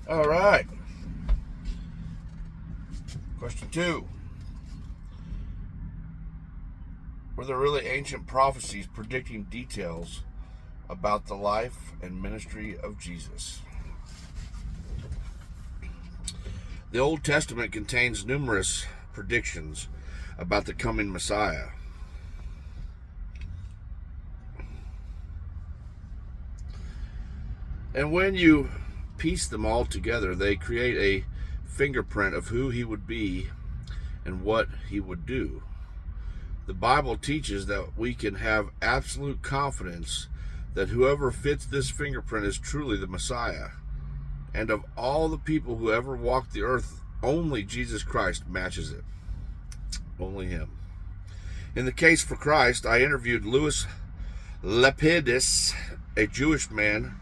All right. Question 2. Were there really ancient prophecies predicting details about the life and ministry of Jesus? The Old Testament contains numerous predictions about the coming Messiah. And when you piece them all together, they create a fingerprint of who he would be and what he would do. The Bible teaches that we can have absolute confidence that whoever fits this fingerprint is truly the Messiah. And of all the people who ever walked the earth, only Jesus Christ matches it. Only him. In the case for Christ, I interviewed Louis Lepidus, a Jewish man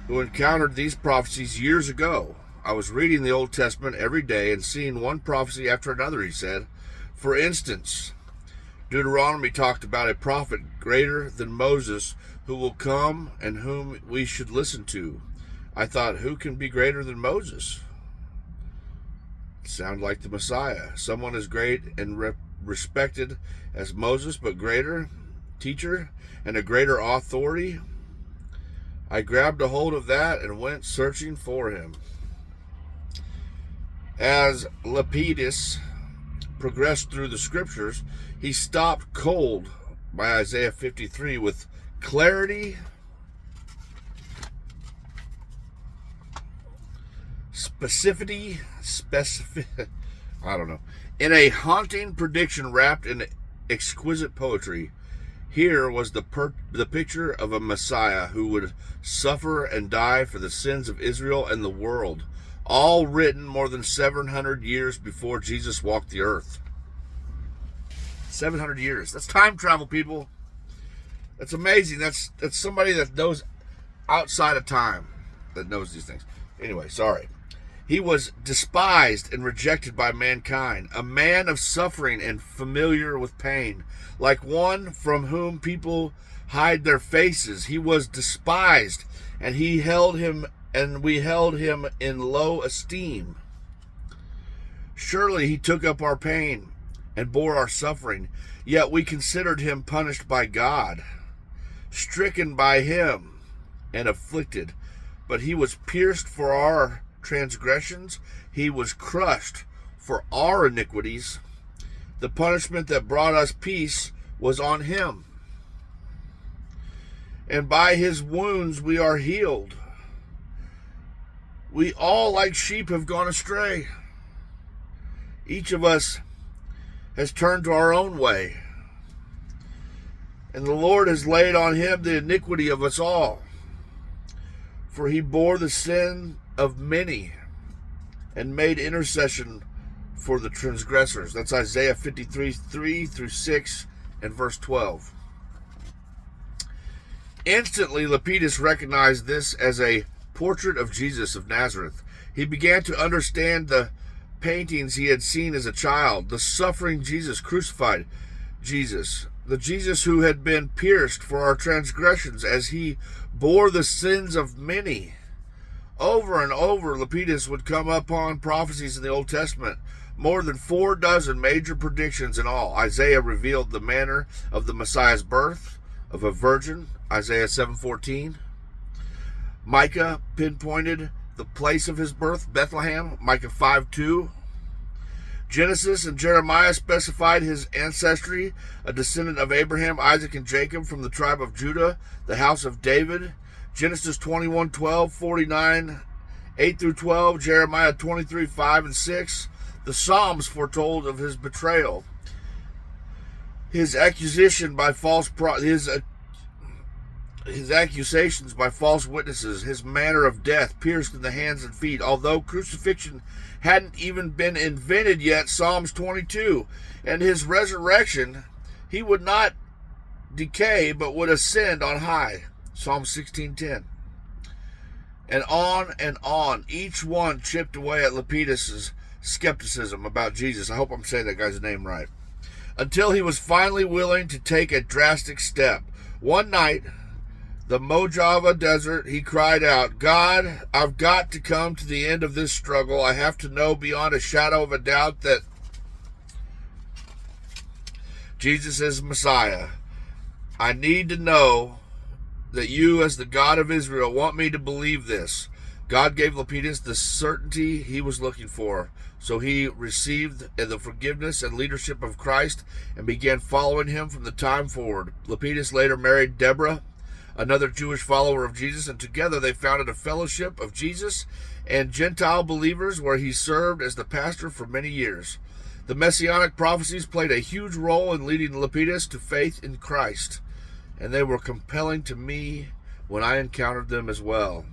who encountered these prophecies years ago. I was reading the Old Testament every day and seeing one prophecy after another, he said. For instance, Deuteronomy talked about a prophet greater than Moses who will come and whom we should listen to. I thought, who can be greater than Moses? Sound like the Messiah. Someone as great and respected as Moses, but greater teacher and a greater authority. I grabbed a hold of that and went searching for him. As Lepidus progressed through the scriptures, he stopped cold by Isaiah 53 with clarity, specificity, in a haunting prediction wrapped in exquisite poetry. Here was the picture of a Messiah who would suffer and die for the sins of Israel and the world, all written more than 700 years before Jesus walked the earth. 700 years. That's time travel, people. That's amazing. That's somebody that knows outside of time that knows these things. Anyway, sorry. He was despised and rejected by mankind, a man of suffering and familiar with pain, like one from whom people hide their faces. He was despised, and we held him in low esteem. Surely he took up our pain and bore our suffering, yet we considered him punished by God, stricken by him and afflicted. But he was pierced for our transgressions, he was crushed for our iniquities. The punishment that brought us peace was on him, and by his wounds we are healed. We all like sheep have gone astray. Each of us has turned to our own way, and the Lord has laid on him the iniquity of us all. For he bore the sin of many and made intercession for the transgressors. That's Isaiah 53, 3 through 6 and verse 12. Instantly, Lepidus recognized this as a portrait of Jesus of Nazareth. He began to understand the paintings he had seen as a child, the suffering Jesus, crucified Jesus, the Jesus who had been pierced for our transgressions as he bore the sins of many. Over and over, Lepidus would come upon prophecies in the Old Testament, more than 24 major predictions in all. Isaiah revealed the manner of the Messiah's birth, of a virgin, Isaiah 7:14. Micah pinpointed the place of his birth, Bethlehem, Micah 5:2. Genesis and Jeremiah specified his ancestry, a descendant of Abraham, Isaac, and Jacob from the tribe of Judah, the house of David. Genesis 21:12, 49, 8 through 12, Jeremiah 23, 5 and 6. The Psalms foretold of his betrayal, his accusation by his accusations by false witnesses, his manner of death, pierced in the hands and feet. Although crucifixion hadn't even been invented yet, Psalms 22, and his resurrection, he would not decay but would ascend on high, Psalm 16:10. And on, each one chipped away at Lepidus' skepticism about Jesus. I hope I'm saying that guy's name right. Until he was finally willing to take a drastic step. One night, the Mojave Desert, he cried out, God, I've got to come to the end of this struggle. I have to know beyond a shadow of a doubt that Jesus is Messiah. I need to know that you, as the God of Israel, want me to believe this. God gave Lepidus the certainty he was looking for. So he received the forgiveness and leadership of Christ and began following him from the time forward. Lepidus later married Deborah, another Jewish follower of Jesus, and together they founded a fellowship of Jesus and Gentile believers where he served as the pastor for many years. The Messianic prophecies played a huge role in leading Lepidus to faith in Christ, and they were compelling to me when I encountered them as well.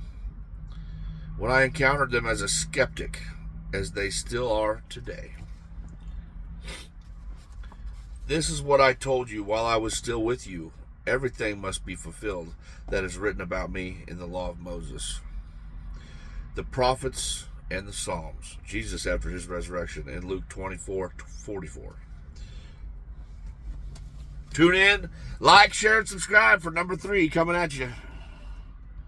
When I encountered them as a skeptic, as they still are today. This is what I told you while I was still with you. Everything must be fulfilled that is written about me in the law of Moses, the prophets, and the Psalms. Jesus after his resurrection in Luke 24:44. Tune in, like, share, and subscribe for number 3 coming at you.